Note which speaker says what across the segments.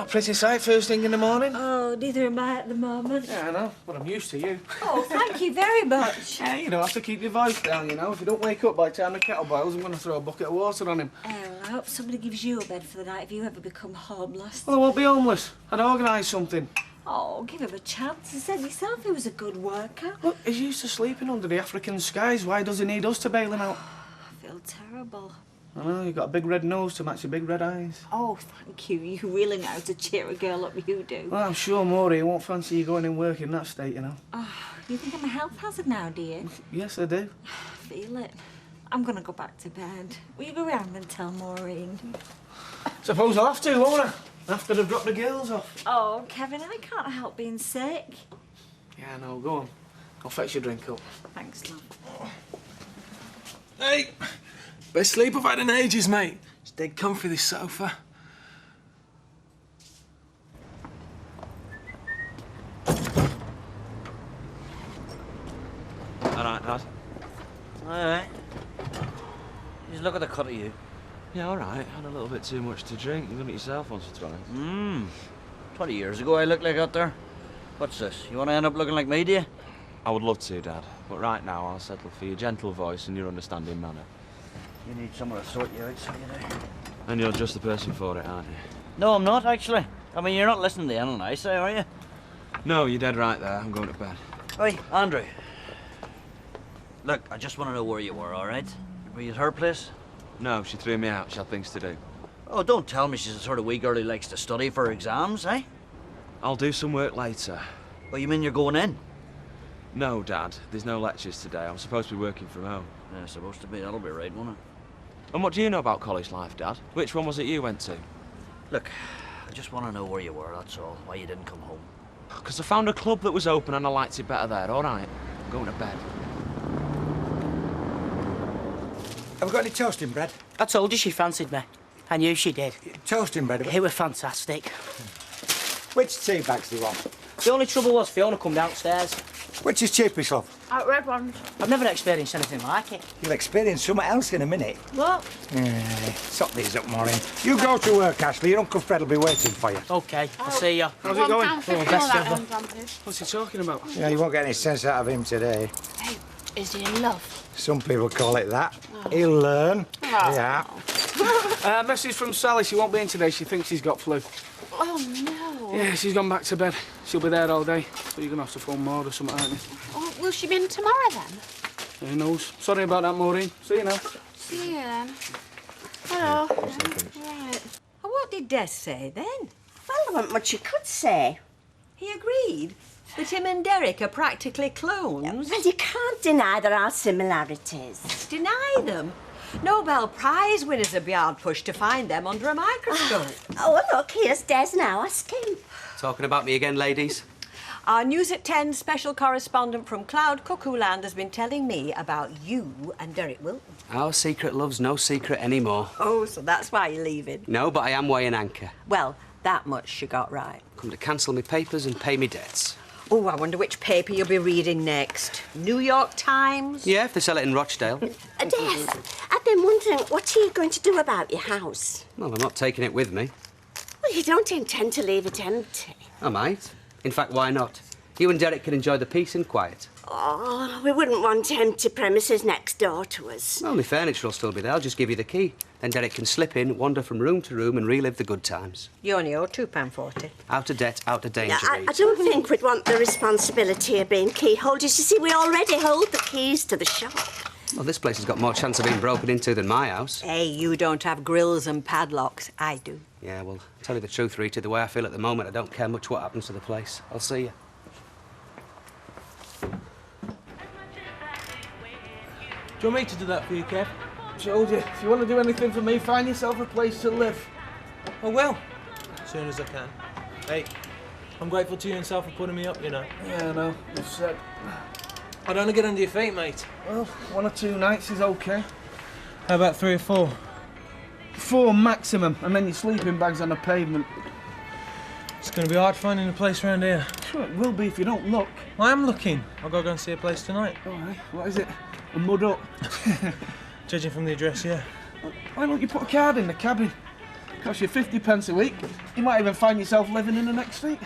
Speaker 1: a pretty sight first thing in the morning.
Speaker 2: Oh, neither am I at the moment.
Speaker 1: Yeah, I know, but I'm used to you.
Speaker 2: Oh, thank you very much.
Speaker 1: Yeah, you don't have to keep your voice down, you know. If you don't wake up by the time the kettle boils, I'm going to throw a bucket of water on him.
Speaker 2: Oh, I hope somebody gives you a bed for the night if you ever become homeless.
Speaker 1: Well, I won't be homeless. I'd organise something.
Speaker 2: Oh, give him a chance. You said yourself he was a good worker.
Speaker 1: Look, he's used to sleeping under the African skies. Why does he need us to bail him out?
Speaker 2: I feel terrible.
Speaker 1: I know, you've got a big red nose to match your big red eyes.
Speaker 2: Oh, thank you. You really know how to cheer a girl up, you do.
Speaker 1: Well, I'm sure Maury won't fancy you going in work in that state, you know.
Speaker 2: Oh, you think I'm a health hazard now, do you?
Speaker 1: Yes, I do.
Speaker 2: I feel it. I'm going to go back to bed. Will you go round and tell Maureen?
Speaker 1: Suppose I'll have to, won't I? After they've dropped the girls off.
Speaker 2: Oh, Kevin, I can't help being sick.
Speaker 1: Yeah, no, go on. I'll fetch your drink up.
Speaker 2: Thanks, love.
Speaker 3: Hey, best sleep I've had in ages, mate. It's dead comfy, this sofa.
Speaker 4: All right, Dad.
Speaker 5: All right. Just look at the cut of you.
Speaker 4: Yeah, all right. Had a little bit too much to drink. You've done it yourself once or twice.
Speaker 5: 20 years ago I looked like out there. What's this? You want to end up looking like me, do you?
Speaker 4: I would love to, Dad. But right now, I'll settle for your gentle voice and your understanding manner.
Speaker 5: You need someone to sort you out, so you do.
Speaker 4: And you're just the person for it, aren't you?
Speaker 5: No, I'm not, actually. I mean, you're not listening to anything I say, are you?
Speaker 4: No, you're dead right there. I'm going to bed.
Speaker 5: Oi, Andrew. Look, I just want to know where you were, all right? Were you at her place?
Speaker 4: No, she threw me out. She had things to do.
Speaker 5: Oh, don't tell me she's the sort of wee girl who likes to study for her exams, eh?
Speaker 4: I'll do some work later.
Speaker 5: Oh, you mean you're going in?
Speaker 4: No, Dad. There's no lectures today. I'm supposed to be working from home.
Speaker 5: Yeah, supposed to be. That'll be right, won't it?
Speaker 4: And what do you know about college life, Dad? Which one was it you went to?
Speaker 5: Look, I just want to know where you were, that's all. Why you didn't come home.
Speaker 4: Because I found a club that was open and I liked it better there. All right. I'm going to bed.
Speaker 6: Have we got any toasting bread?
Speaker 7: I told you she fancied me. I knew she did.
Speaker 6: Toasting bread?
Speaker 7: It was fantastic.
Speaker 6: Which tea bags do you want?
Speaker 7: The only trouble was Fiona come downstairs.
Speaker 6: Which is cheapest, love?
Speaker 2: Red ones.
Speaker 7: I've never experienced anything like it.
Speaker 6: You'll experience something else in a minute.
Speaker 2: What?
Speaker 6: Sort these up, Maureen. You go to work, Ashley. Your Uncle Fred will be waiting for you.
Speaker 7: OK, I'll see you.
Speaker 1: How's it going?
Speaker 7: Oh, best ever.
Speaker 1: What's he talking about?
Speaker 6: Yeah, you won't get any sense out of him today.
Speaker 8: Hey, is he in love?
Speaker 6: Some people call it that. He'll learn. Yeah.
Speaker 1: Message from Sally. She won't be in today. She thinks she's got flu.
Speaker 8: Oh, no.
Speaker 1: Yeah, she's gone back to bed. She'll be there all day. So you're going to have to phone Maud or something, aren't you?
Speaker 8: Oh, will she be in tomorrow, then?
Speaker 1: Who knows? Sorry about that, Maureen. See you now.
Speaker 8: See you then. Hello. Right.
Speaker 2: Oh, what did Des say then?
Speaker 9: Well, there wasn't much you could say.
Speaker 2: He agreed that him and Derek are practically clones.
Speaker 9: Well, you can't deny there are similarities.
Speaker 2: Deny them. Nobel Prize winners would be hard pushed to find them under a microscope.
Speaker 9: Oh, look, here's Des now. Ask him.
Speaker 10: Talking about me again, ladies?
Speaker 2: Our News at 10 special correspondent from Cloud Cuckoo Land has been telling me about you and Derek Wilton.
Speaker 10: Our secret love's no secret anymore.
Speaker 2: Oh, so that's why you're leaving.
Speaker 10: No, but I am weighing anchor.
Speaker 2: Well, that much you got right.
Speaker 10: Come to cancel me papers and pay me debts.
Speaker 2: Oh, I wonder which paper you'll be reading next. New York Times?
Speaker 10: Yeah, if they sell it in Rochdale.
Speaker 9: Des, I've been wondering, what are you going to do about your house?
Speaker 10: Well, I'm not taking it with me.
Speaker 9: Well, you don't intend to leave it empty.
Speaker 10: I might. In fact, why not? You and Derek can enjoy the peace and quiet.
Speaker 9: Oh, we wouldn't want empty premises next door to us.
Speaker 10: Only furniture will still be there. I'll just give you the key. Then Derek can slip in, wander from room to room and relive the good times.
Speaker 2: You only owe £2.40.
Speaker 10: Out of debt, out of danger.
Speaker 9: I don't think we'd want the responsibility of being key holders. You see, we already hold the keys to the shop.
Speaker 10: Well, this place has got more chance of being broken into than my house.
Speaker 2: Hey, you don't have grills and padlocks. I do.
Speaker 10: Yeah, well, tell you the truth, Rita, the way I feel at the moment, I don't care much what happens to the place. I'll see you.
Speaker 3: Do you want me to do that for you, Kev?
Speaker 1: Told you, if you want to do anything for me, find yourself a place to live.
Speaker 3: Oh, well. As soon as I can. Hey, I'm grateful to you and Sal for putting me up, you know.
Speaker 1: Yeah, I know. You've said.
Speaker 3: I don't want to get under your feet, mate.
Speaker 1: Well, 1 or 2 nights is okay.
Speaker 3: How about 3 or 4?
Speaker 1: 4 maximum, and then your sleeping bag's on the pavement.
Speaker 3: It's going to be hard finding a place around here.
Speaker 1: Sure, it will be if you don't look.
Speaker 3: I am looking. I'll go and see a place tonight.
Speaker 1: All right, what is it? A mud up?
Speaker 3: Judging from the address, yeah.
Speaker 1: Why don't you put a card in the cabin? Costs you 50 pence a week. You might even find yourself living in the next street.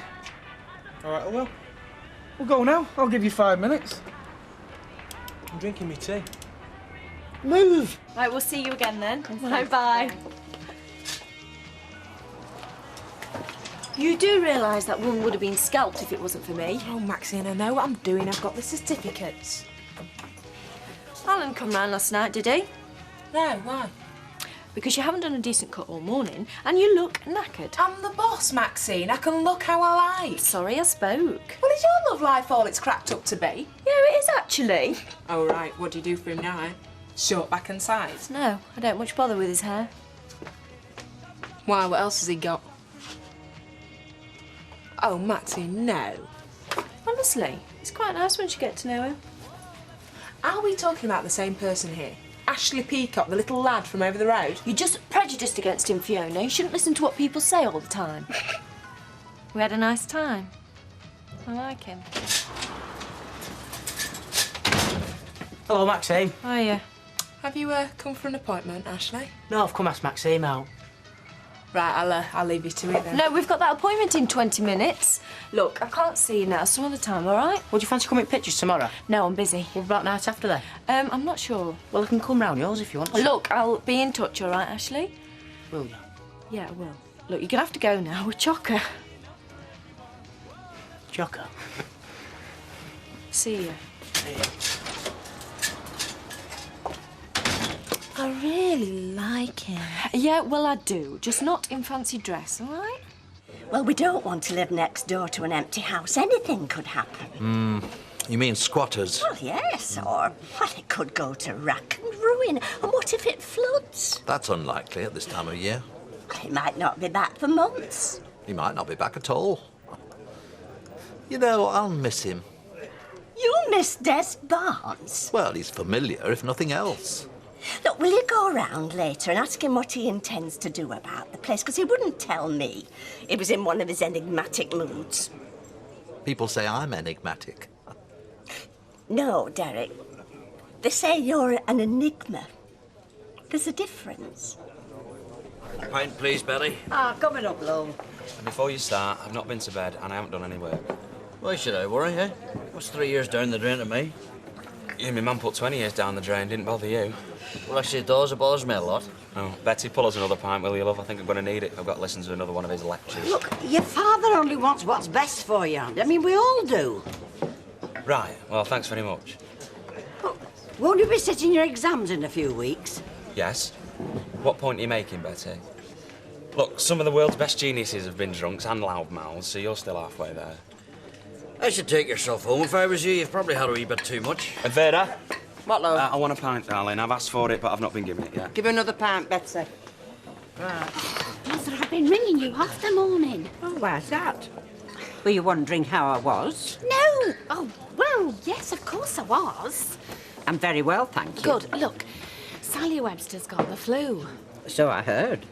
Speaker 3: All right, I will.
Speaker 1: We'll go now. I'll give you 5 minutes.
Speaker 3: I'm drinking me tea.
Speaker 1: Move!
Speaker 2: Right, we'll see you again then. Bye-bye. You do realise that woman would have been scalped if it wasn't for me?
Speaker 11: Oh, Maxine, I know what I'm doing. I've got the certificates.
Speaker 2: Alan come round last night, did he?
Speaker 11: No, why?
Speaker 2: Because you haven't done a decent cut all morning and you look knackered.
Speaker 11: I'm the boss, Maxine. I can look how I like.
Speaker 2: Sorry I spoke.
Speaker 11: Well, is your love life all it's cracked up to be?
Speaker 2: Yeah, it is actually.
Speaker 11: Oh, right. What do you do for him now, eh? Short back and sides?
Speaker 2: No, I don't much bother with his hair.
Speaker 11: Why, what else has he got? Oh, Maxine, no.
Speaker 2: Honestly, it's quite nice once you get to know him.
Speaker 11: Are we talking about the same person here? Ashley Peacock, the little lad from over the road?
Speaker 2: You're just prejudiced against him, Fiona. You shouldn't listen to what people say all the time. We had a nice time. I like him.
Speaker 7: Hello, Maxine.
Speaker 2: Hiya.
Speaker 11: Have you come for an appointment, Ashley?
Speaker 7: No, I've come ask Maxine out.
Speaker 11: Right, I'll leave you to it then.
Speaker 2: No, we've got that appointment in 20 minutes. Look, I can't see you now. Some other time, all right?
Speaker 7: Would you fancy coming pictures tomorrow?
Speaker 2: No, I'm busy.
Speaker 7: What about night after then?
Speaker 2: I'm not sure.
Speaker 7: Well, I can come round yours if you want.
Speaker 2: Look, I'll be in touch, all right, Ashley?
Speaker 7: Will you?
Speaker 2: Yeah, I will. Look, you're gonna have to go now with Chocker.
Speaker 7: Chocker?
Speaker 2: See you. I really like him. Yeah, well, I do. Just not in fancy dress, all right?
Speaker 9: Well, we don't want to live next door to an empty house. Anything could happen.
Speaker 12: You mean squatters?
Speaker 9: Well, yes, or, well, it could go to rack and ruin. And what if it floods?
Speaker 12: That's unlikely at this time of year.
Speaker 9: He might not be back for months.
Speaker 12: He might not be back at all. You know, I'll miss him.
Speaker 9: You miss Des Barnes?
Speaker 12: Well, he's familiar, if nothing else.
Speaker 9: Look, will you go around later and ask him what he intends to do about the place? Because he wouldn't tell me. He was in one of his enigmatic moods.
Speaker 12: People say I'm enigmatic.
Speaker 9: No, Derek. They say you're an enigma. There's a difference.
Speaker 5: Pint, please, Betty.
Speaker 9: Coming up, love.
Speaker 4: And before you start, I've not been to bed and I haven't done any work.
Speaker 5: Why should I worry, eh? What's 3 years down the drain to me?
Speaker 4: You, my man put 20 years down the drain, didn't bother you.
Speaker 5: Well, actually, it does. It bothers me a lot.
Speaker 4: Oh, Betty, pull us another pint, will you, love? I think I'm going to need it. I've got to listen to another one of his lectures.
Speaker 13: Look, your father only wants what's best for you. I mean, we all do.
Speaker 4: Right, well, thanks very much.
Speaker 13: Won't you be sitting your exams in a few weeks?
Speaker 4: Yes? What point are you making, Betty? Look, some of the world's best geniuses have been drunks and loudmouths, so you're still halfway there.
Speaker 5: I should take yourself home if I was you. You've probably had a wee bit too much.
Speaker 4: And Vera?
Speaker 13: What, love?
Speaker 4: I want a pint, darling. I've asked for it, but I've not been given it yet.
Speaker 13: Give her another pint, Betsy.
Speaker 8: Mother, I've been ringing you half the morning.
Speaker 13: Oh, why's that? Were you wondering how I was?
Speaker 8: No! Oh, well, yes, of course I was.
Speaker 13: I'm very well, thank you.
Speaker 8: Good. Look, Sally Webster's got the flu.
Speaker 13: So I heard.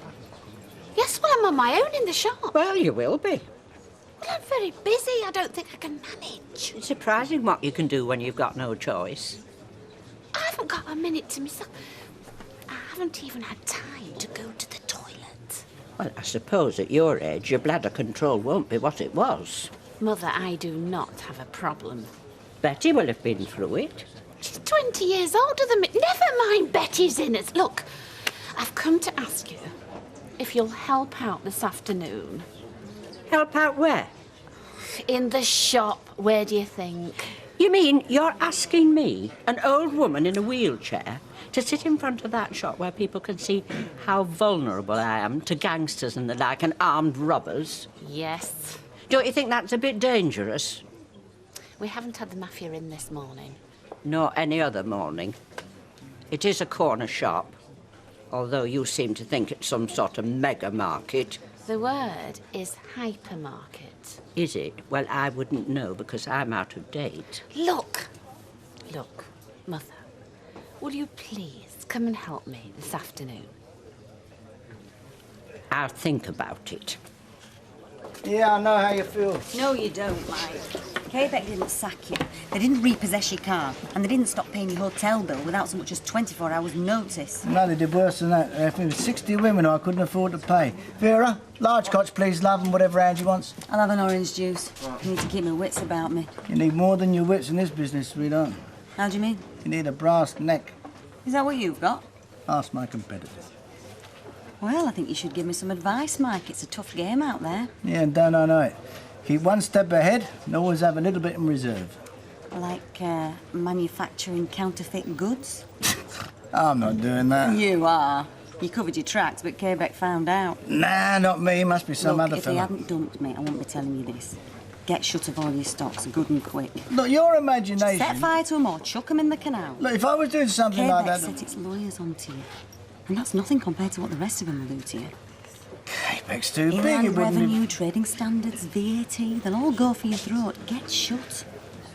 Speaker 8: Yes, well, I'm on my own in the shop.
Speaker 13: Well, you will be.
Speaker 8: Well, I'm very busy. I don't think I can manage.
Speaker 13: It's surprising what you can do when you've got no choice.
Speaker 8: I haven't got a minute to myself. I haven't even had time to go to the toilet.
Speaker 13: Well, I suppose at your age, your bladder control won't be what it was.
Speaker 8: Mother, I do not have a problem.
Speaker 13: Betty will have been through it.
Speaker 8: She's 20 years older than me. Never mind Betty's innards. Look, I've come to ask you if you'll help out this afternoon.
Speaker 13: Help out where?
Speaker 8: In the shop. Where do you think?
Speaker 13: You mean you're asking me, an old woman in a wheelchair, to sit in front of that shop where people can see how vulnerable I am to gangsters and the like and armed robbers?
Speaker 8: Yes.
Speaker 13: Don't you think that's a bit dangerous?
Speaker 8: We haven't had the mafia in this morning.
Speaker 13: Nor any other morning. It is a corner shop, although you seem to think it's some sort of mega market.
Speaker 8: The word is hypermarket.
Speaker 13: Is it? Well, I wouldn't know because I'm out of date.
Speaker 8: Look, Mother, will you please come and help me this afternoon?
Speaker 13: I'll think about it.
Speaker 1: Yeah, I know how you feel.
Speaker 13: No, you don't, Mike.
Speaker 14: Quebec didn't sack you. They didn't repossess your car. And they didn't stop paying your hotel bill without so much as 24 hours notice.
Speaker 15: No, they did worse than that. They left me with 60 women who I couldn't afford to pay. Vera, large scotch, please, love, and whatever Angie wants.
Speaker 14: I'll have an orange juice. I need to keep my wits about me.
Speaker 15: You need more than your wits in this business, sweetheart.
Speaker 14: How do you mean?
Speaker 15: You need a brass neck.
Speaker 14: Is that what you've got?
Speaker 15: Ask my competitors.
Speaker 14: Well, I think you should give me some advice, Mike. It's a tough game out there.
Speaker 15: Yeah, and don't I know it. Keep one step ahead and always have a little bit in reserve.
Speaker 14: Like manufacturing counterfeit goods?
Speaker 15: I'm not doing that.
Speaker 14: You are. You covered your tracks, but Quebec found out.
Speaker 15: Nah, not me. Must be some
Speaker 14: Look,
Speaker 15: other
Speaker 14: if
Speaker 15: fella.
Speaker 14: they hadn't dumped me, I wouldn't be telling you this. Get shut of all your stocks, good and quick.
Speaker 15: Look, your imagination...
Speaker 14: Set fire to them or chuck them in the canal.
Speaker 15: Look, if I was doing something
Speaker 14: Quebec
Speaker 15: like that...
Speaker 14: set its lawyers onto you. And that's nothing compared to what the rest of them will do to you.
Speaker 15: Quebec's too big, it
Speaker 14: Inland
Speaker 15: wouldn't
Speaker 14: revenue, trading standards, VAT, they'll all go for your throat. Get shut.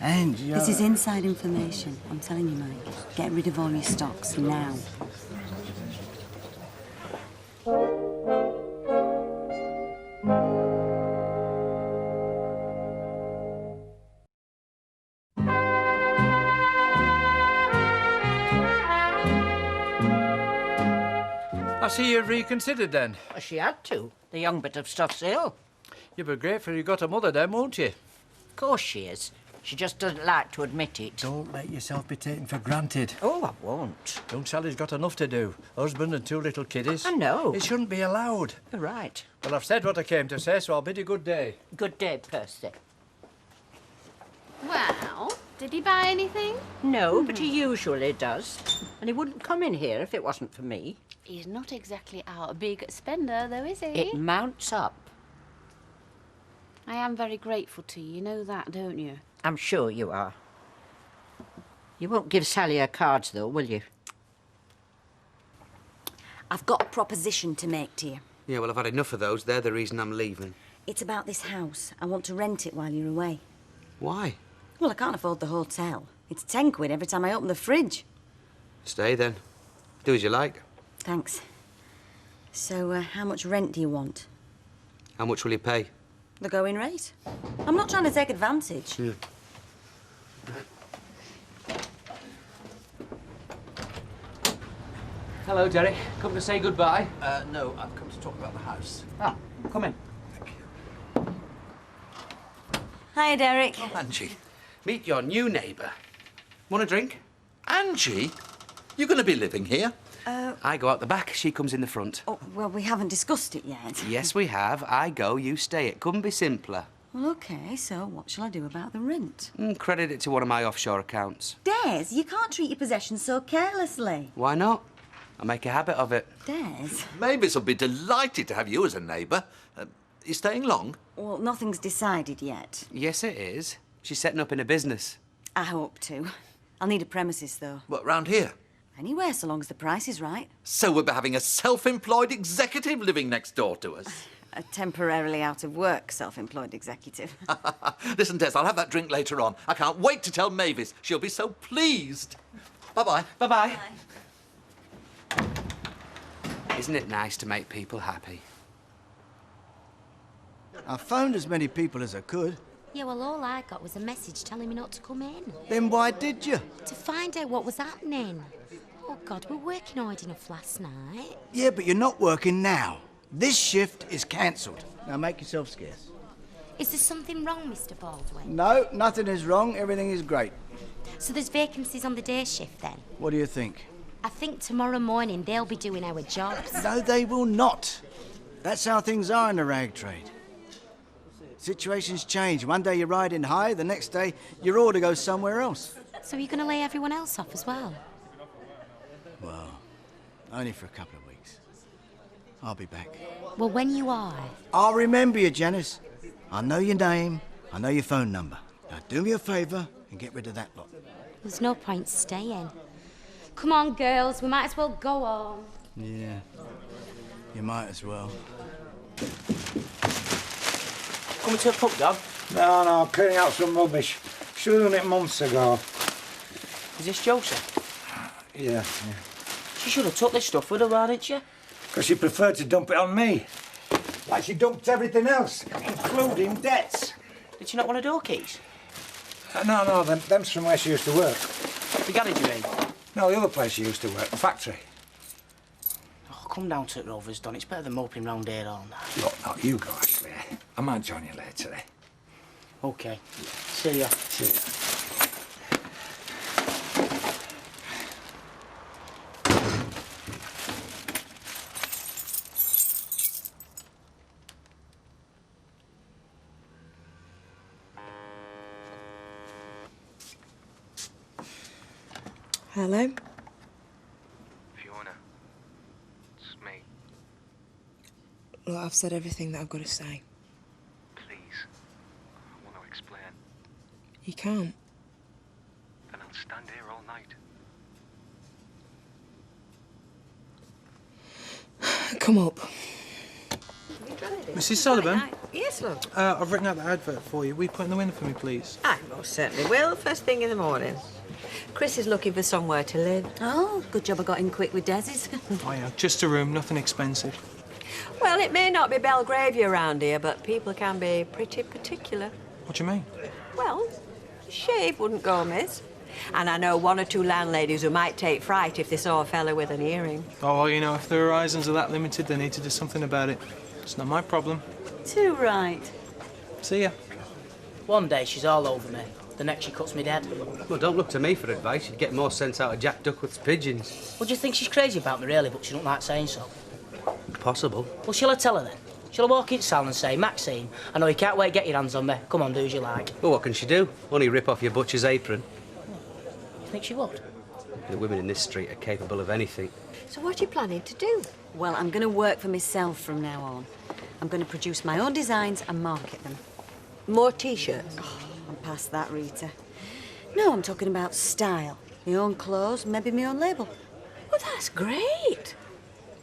Speaker 15: And
Speaker 14: This is inside information. I'm telling you, Mike. Get rid of all your stocks now.
Speaker 6: I see you've reconsidered then.
Speaker 13: She had to. The young bit of stuff's ill.
Speaker 6: You'll be grateful you got a mother then, won't you?
Speaker 13: Of course she is. She just doesn't like to admit it.
Speaker 6: Don't let yourself be taken for granted.
Speaker 13: Oh, I won't.
Speaker 6: Young Sally's got enough to do. Husband and 2 little kiddies.
Speaker 13: I know.
Speaker 6: It shouldn't be allowed.
Speaker 13: You're right.
Speaker 6: Well, I've said what I came to say, so I'll bid you good day.
Speaker 13: Good day, Percy.
Speaker 8: Well, did he buy anything?
Speaker 13: No, but he usually does. And he wouldn't come in here if it wasn't for me.
Speaker 8: He's not exactly our big spender, though, is he?
Speaker 13: It mounts up.
Speaker 8: I am very grateful to you. You know that, don't you?
Speaker 13: I'm sure you are. You won't give Sally her cards, though, will you?
Speaker 14: I've got a proposition to make to you.
Speaker 10: Yeah, well, I've had enough of those. They're the reason I'm leaving.
Speaker 14: It's about this house. I want to rent it while you're away.
Speaker 10: Why?
Speaker 14: Well, I can't afford the hotel. It's 10 quid every time I open the fridge.
Speaker 10: Stay then. Do as you like.
Speaker 14: Thanks. So, how much rent do you want?
Speaker 10: How much will you pay?
Speaker 14: The going rate. I'm not trying to take advantage.
Speaker 10: Yeah.
Speaker 7: Hello, Derek. Come to say goodbye?
Speaker 12: No, I've come to talk about the house.
Speaker 7: Ah, come in.
Speaker 14: Hi, Derek.
Speaker 12: Oh, Angie.
Speaker 10: Meet your new neighbour. Want a drink?
Speaker 12: Angie? You're going to be living here?
Speaker 10: I go out the back, she comes in the front.
Speaker 14: Oh, well, we haven't discussed it yet.
Speaker 10: Yes, we have. I go, you stay. It couldn't be simpler.
Speaker 14: Well, OK, so what shall I do about the rent?
Speaker 10: Credit it to one of my offshore accounts.
Speaker 14: Des, you can't treat your possessions so carelessly.
Speaker 10: Why not? I make a habit of it.
Speaker 14: Des?
Speaker 12: Mavis will be delighted to have you as a neighbour. You staying long?
Speaker 14: Well, nothing's decided yet.
Speaker 10: Yes, it is. She's setting up in a business.
Speaker 14: I hope to. I'll need a premises, though.
Speaker 12: What, round here?
Speaker 14: Anywhere, so long as the price is right.
Speaker 12: So we'll be having a self-employed executive living next door to us.
Speaker 14: A temporarily out of work self-employed executive.
Speaker 12: Listen, Des, I'll have that drink later on. I can't wait to tell Mavis. She'll be so pleased. Bye-bye.
Speaker 10: Bye-bye. Isn't it nice to make people happy?
Speaker 15: I phoned as many people as I could.
Speaker 16: Yeah, well, all I got was a message telling me not to come in.
Speaker 15: Then why did you?
Speaker 16: To find out what was happening. Oh, God, we were working hard enough last night.
Speaker 15: Yeah, but you're not working now. This shift is cancelled. Now make yourself scarce.
Speaker 16: Is there something wrong, Mr. Baldwin?
Speaker 15: No, nothing is wrong. Everything is great.
Speaker 16: So there's vacancies on the day shift, then?
Speaker 15: What do you think?
Speaker 16: I think tomorrow morning they'll be doing our jobs.
Speaker 15: No, they will not. That's how things are in the rag trade. Situations change. One day you're riding high, the next day your order goes somewhere else.
Speaker 16: So you're going to lay everyone else off as well?
Speaker 15: Well, only for a couple of weeks. I'll be back.
Speaker 16: Well, when you are...
Speaker 15: I'll remember you, Janice. I know your name, I know your phone number. Now do me a favour and get rid of that lot.
Speaker 16: There's no point staying. Come on, girls, we might as well go on.
Speaker 15: Yeah, you might as well.
Speaker 7: Coming to a pub, Dad?
Speaker 6: No, I'm clearing out some rubbish. Should have done it months ago.
Speaker 7: Is this Josie?
Speaker 6: Yeah.
Speaker 7: She should have took this stuff with her, why didn't she?
Speaker 6: Because she preferred to dump it on me. Like she dumped everything else, including debts.
Speaker 7: Did she not want her door keys?
Speaker 6: No, them's from where she used to work.
Speaker 7: The garage you mean?
Speaker 6: No, the other place she used to work, the factory.
Speaker 7: Oh, come down to Rover's, Don. It's better than moping round here all night.
Speaker 6: Look, no, you go, Ashley. I might join you later.
Speaker 7: OK. See ya.
Speaker 6: See ya.
Speaker 11: Hello?
Speaker 17: Fiona, it's me.
Speaker 11: Look, I've said everything that I've got to say.
Speaker 17: Please, I want to explain.
Speaker 11: You can't.
Speaker 17: Then I'll stand here all night.
Speaker 11: Come up.
Speaker 3: Mrs. Sullivan?
Speaker 18: Yes, love.
Speaker 3: I've written out the advert for you. Will you put in the window for me, please?
Speaker 18: I most certainly will, first thing in the morning. Chris is looking for somewhere to live.
Speaker 16: Oh, good job I got in quick with Desi's.
Speaker 3: Oh, yeah, just a room, nothing expensive.
Speaker 18: Well, it may not be Belgravia around here, but people can be pretty particular.
Speaker 3: What do you mean?
Speaker 18: Well, shave wouldn't go amiss. And I know one or two landladies who might take fright if they saw a fella with an earring.
Speaker 3: Oh, well, you know, if their horizons are that limited, they need to do something about it. It's not my problem.
Speaker 13: Too right.
Speaker 3: See ya.
Speaker 7: One day she's all over me. The next she cuts me dead.
Speaker 10: Well, don't look to me for advice. You'd get more sense out of Jack Duckworth's pigeons.
Speaker 7: Well, do you think she's crazy about me, really, but she don't like saying so?
Speaker 10: Possible.
Speaker 7: Well, shall I tell her then? Shall I walk in Sal and say, Maxine, I know you can't wait to get your hands on me. Come on, do as you like.
Speaker 10: Well, what can she do? Only rip off your butcher's apron.
Speaker 7: You think she would?
Speaker 10: The women in this street are capable of anything.
Speaker 18: So what are you planning to do?
Speaker 16: Well, I'm going to work for myself from now on. I'm going to produce my own designs and market them.
Speaker 18: More T-shirts?
Speaker 16: Oh, I'm past that, Rita. No, I'm talking about style. My own clothes, maybe my own label.
Speaker 18: Well, that's great.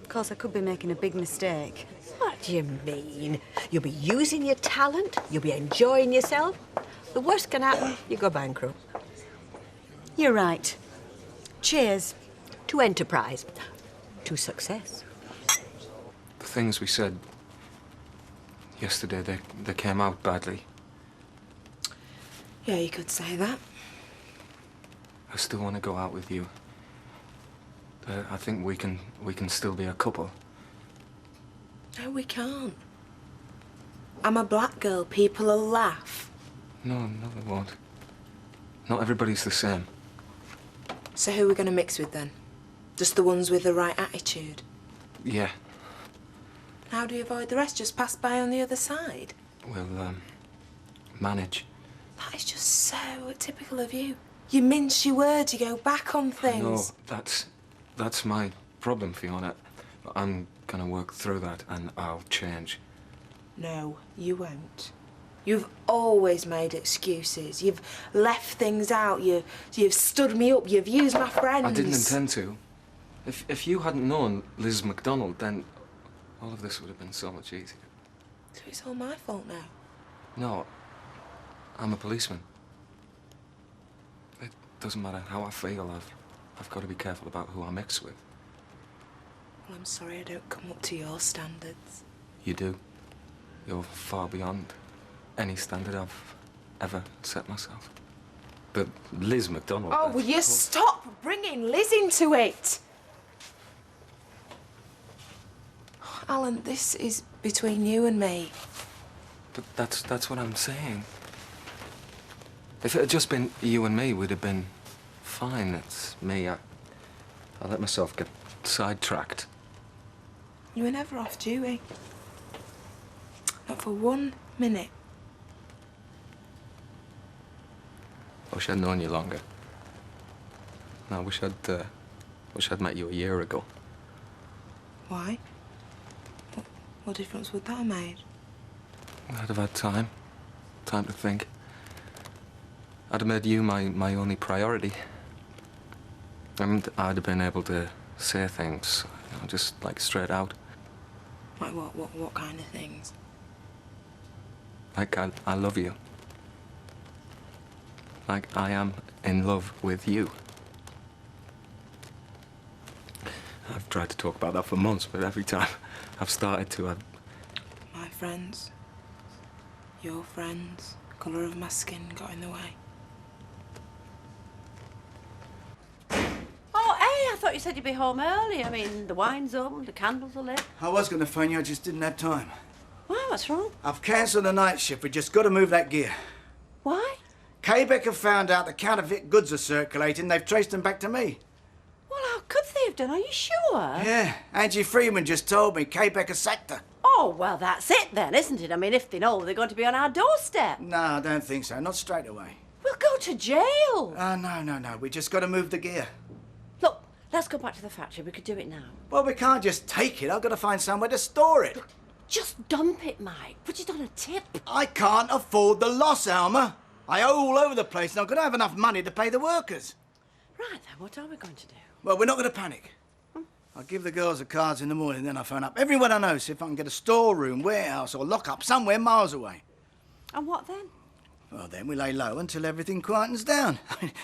Speaker 16: Of course, I could be making a big mistake.
Speaker 18: What do you mean? You'll be using your talent, you'll be enjoying yourself. The worst can happen, you go bankrupt.
Speaker 16: You're right. Cheers.
Speaker 18: To enterprise. To success.
Speaker 17: The things we said yesterday, they came out badly.
Speaker 11: Yeah, you could say that.
Speaker 17: I still want to go out with you. I think we can still be a couple.
Speaker 11: No, we can't. I'm a black girl. People will laugh.
Speaker 17: No, they won't. Not everybody's the same.
Speaker 11: So who are we going to mix with then? Just the ones with the right attitude?
Speaker 17: Yeah.
Speaker 11: How do you avoid the rest? Just pass by on the other side?
Speaker 17: We'll, manage.
Speaker 11: That is just so typical of you. You mince your words, you go back on things.
Speaker 17: No, that's my problem, Fiona. I'm gonna work through that and I'll change.
Speaker 11: No, you won't. You've always made excuses. You've left things out. You've stood me up. You've used my friends.
Speaker 17: I didn't intend to. If you hadn't known Liz McDonald, then all of this would have been so much easier.
Speaker 11: So it's all my fault now.
Speaker 17: No, I'm a policeman. It doesn't matter how I feel. I've got to be careful about who I mix with.
Speaker 11: Well, I'm sorry I don't come up to your standards.
Speaker 17: You do. You're far beyond any standard I've ever set myself. But Liz McDonald...
Speaker 11: Oh, will you stop bringing Liz into it? Alan, this is between you and me.
Speaker 17: But that's what I'm saying. If it had just been you and me, we'd have been fine. It's me. I let myself get sidetracked.
Speaker 11: You were never off duty. Not for 1 minute.
Speaker 17: I wish I'd known you longer. I wish I'd met you a year ago.
Speaker 11: Why? What difference would that have made?
Speaker 17: I'd have had time to think. I'd have made you my only priority. And I'd have been able to say things, you know, just like straight out.
Speaker 11: Like what kind of things?
Speaker 17: Like I love you. Like I am in love with you. I've tried to talk about that for months, but every time I've started to,
Speaker 11: My friends, your friends, colour of my skin got in the way.
Speaker 19: thought you said you'd be home early. I mean, the wine's up, the candles are lit.
Speaker 15: I was going to phone you, I just didn't have time.
Speaker 19: Why, what's wrong?
Speaker 15: I've cancelled the night shift. We just got to move that gear.
Speaker 19: Why?
Speaker 15: Quebec have found out the counterfeit goods are circulating. They've traced them back to me.
Speaker 19: Well, how could they have done? Are you sure?
Speaker 15: Yeah, Angie Freeman just told me Quebec has sacked her.
Speaker 19: Oh, well, that's it then, isn't it? I mean, if they know, they're going to be on our doorstep.
Speaker 15: No, I don't think so. Not straight away.
Speaker 19: We'll go to jail.
Speaker 15: No. We just got to move the gear.
Speaker 19: Look, let's go back to the factory. We could do it now.
Speaker 15: Well, we can't just take it. I've got to find somewhere to store it.
Speaker 19: Just dump it, Mike. Put it on a tip.
Speaker 15: I can't afford the loss, Alma. I owe all over the place, and I've got to have enough money to pay the workers.
Speaker 19: Right, then, what are we going to do?
Speaker 15: Well, we're not going to panic. I'll give the girls the cards in the morning, then I'll phone up everyone I know, see if I can get a storeroom, warehouse, or lock-up somewhere miles away.
Speaker 19: And what then?
Speaker 15: Well, then we lay low until everything quietens down.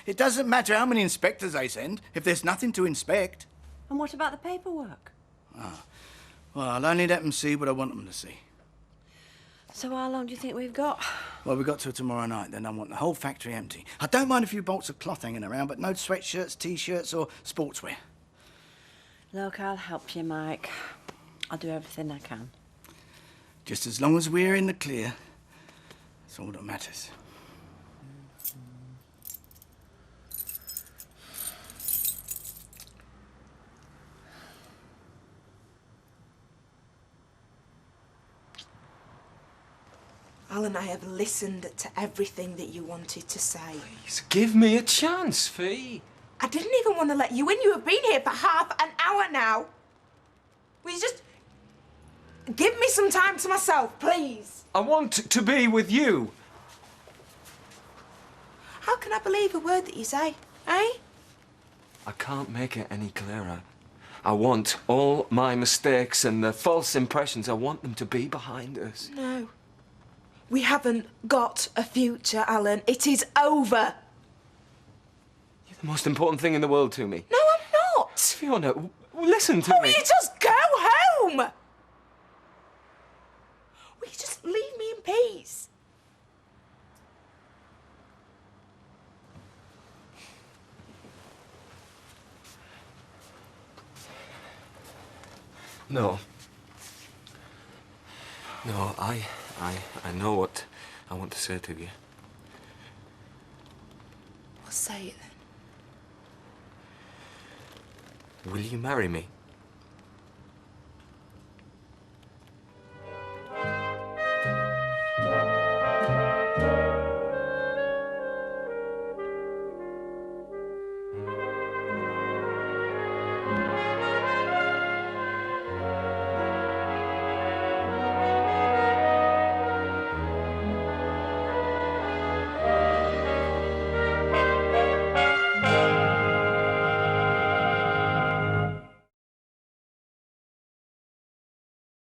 Speaker 15: It doesn't matter how many inspectors they send if there's nothing to inspect.
Speaker 19: And what about the paperwork?
Speaker 15: Well, I'll only let them see what I want them to see.
Speaker 19: So how long do you think we've got?
Speaker 15: Well, we've got till tomorrow night, then I want the whole factory empty. I don't mind a few bolts of cloth hanging around, but no sweatshirts, T-shirts or sportswear.
Speaker 19: Look, I'll help you, Mike. I'll do everything I can.
Speaker 15: Just as long as we're in the clear, that's all that matters.
Speaker 11: Alan, I have listened to everything that you wanted to say.
Speaker 17: Please, give me a chance, Fee.
Speaker 11: I didn't even want to let you in. You have been here for half an hour now. Will you just give me some time to myself, please?
Speaker 17: I want to be with you.
Speaker 11: How can I believe a word that you say, eh?
Speaker 17: I can't make it any clearer. I want all my mistakes and the false impressions, I want them to be behind us.
Speaker 11: No. We haven't got a future, Alan. It is over.
Speaker 17: You're the most important thing in the world to me.
Speaker 11: No, I'm not.
Speaker 17: Fiona, listen to
Speaker 11: Will
Speaker 17: me.
Speaker 11: you just go home? Will you just leave me in peace?
Speaker 17: No. No, I know what I want to say to you.
Speaker 11: Well, say it then.
Speaker 17: Will you marry me?